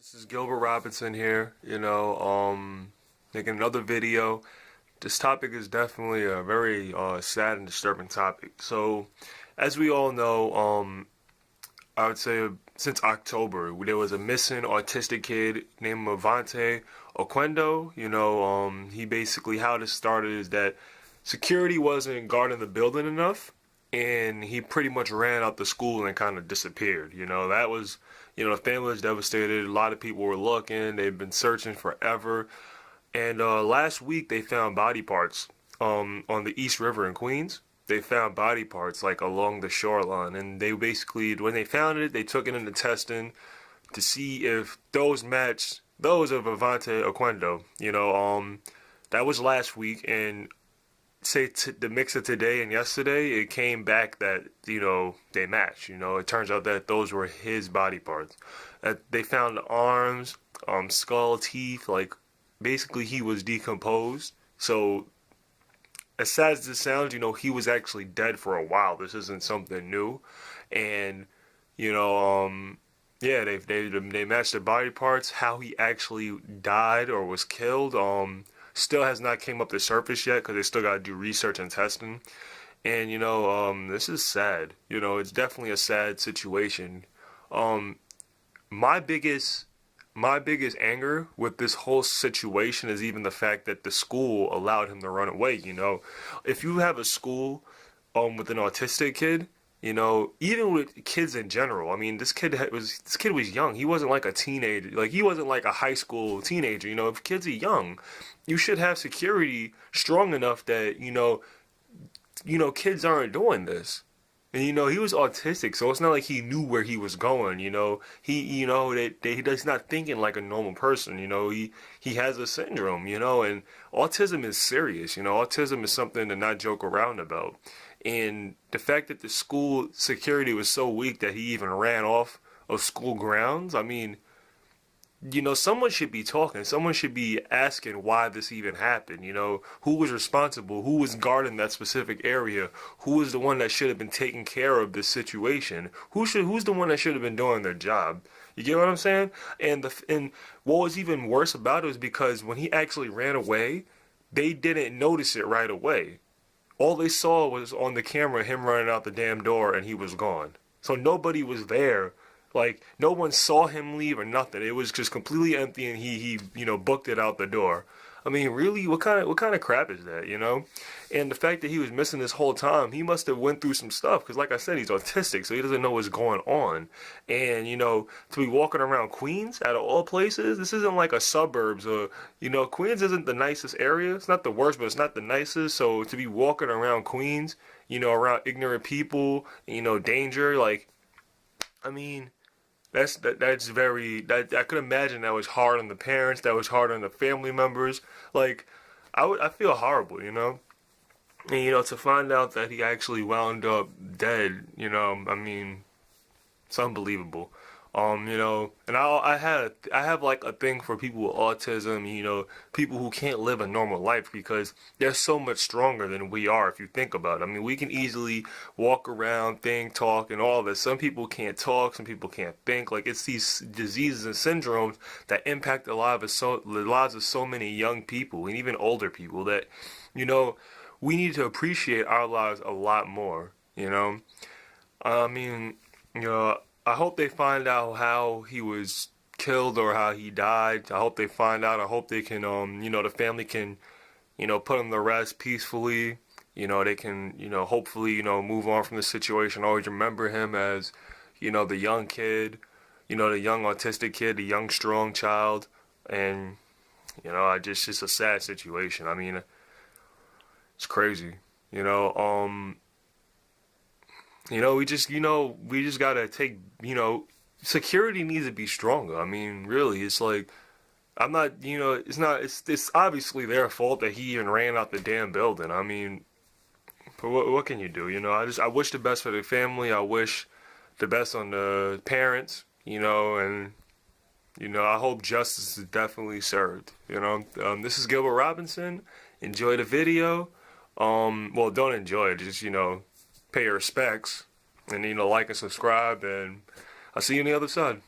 This is Gilbert Robinson here, making another video. This topic is definitely a very sad and disturbing topic. So, as we all know, I would say since October, there was a missing autistic kid named Avonte Oquendo. He basically, how this started is that security wasn't guarding the building enough, and he pretty much ran out the school and kind of disappeared. That was, the family was devastated. A lot of people were looking. They've been searching forever. And last week they found body parts on the East River in Queens. They found body parts like along the shoreline, and they basically, when they found it, they took it into testing to see if those matched those of Avonte Oquendo. That was last week, and the mix of today and yesterday, it came back that they match. It turns out that those were his body parts. They found the arms, skull, teeth. Like basically, he was decomposed. So as sad as this sounds, he was actually dead for a while. This isn't something new, and yeah, they matched the body parts. How he actually died or was killed, still has not came up to surface yet because they still got to do research and testing. And this is sad. It's definitely a sad situation. My biggest anger with this whole situation is even the fact that the school allowed him to run away. If you have a school with an autistic kid, even with kids in general. I mean, this kid was young. He wasn't like a teenager. Like he wasn't like a high school teenager. If kids are young, you should have security strong enough that kids aren't doing this. And he was autistic, so it's not like he knew where he was going. He's not thinking like a normal person. He has a syndrome. And autism is serious. Autism is something to not joke around about. And the fact that the school security was so weak that he even ran off of school grounds, I mean, someone should be talking. Someone should be asking why this even happened. Who was responsible? Who was guarding that specific area? Who was the one that should have been taking care of this situation? Who's the one that should have been doing their job? You get what I'm saying? And what was even worse about it was because when he actually ran away, they didn't notice it right away. All they saw was on the camera him running out the damn door and he was gone. So nobody was there. Like, no one saw him leave or nothing. It was just completely empty and he booked it out the door. I mean, really, what kind of crap is that, And the fact that he was missing this whole time, he must have went through some stuff. Because like I said, he's autistic, so he doesn't know what's going on. And, to be walking around Queens, out of all places, this isn't like a suburbs or, Queens isn't the nicest area. It's not the worst, but it's not the nicest. So to be walking around Queens, around ignorant people, danger, like, I mean, that's very, I could imagine that was hard on the parents, that was hard on the family members. Like, I feel horrible, And to find out that he actually wound up dead, I mean, it's unbelievable. And I have like a thing for people with autism, people who can't live a normal life because they're so much stronger than we are if you think about it. I mean, we can easily walk around, think, talk, and all this. Some people can't talk, some people can't think. Like, it's these diseases and syndromes that impact the lives of so many young people and even older people that, we need to appreciate our lives a lot more, I mean, I hope they find out how he was killed or how he died. I hope they find out. I hope they can, the family can, put him to rest peacefully. They can, hopefully, move on from the situation. Always remember him as, the young kid, the young autistic kid, the young strong child. And, just a sad situation. I mean, it's crazy, we just gotta take, security needs to be stronger. I mean, really, it's like I'm not, you know, it's not, it's obviously their fault that he even ran out the damn building. I mean, but what can you do? You know, I wish the best for the family. I wish the best on the parents. You know, and you know, I hope justice is definitely served. You know, this is Gilbert Robinson. Enjoy the video. Well, don't enjoy it. Just, you know, pay your respects and, you know, like and subscribe. And I'll see you on the other side.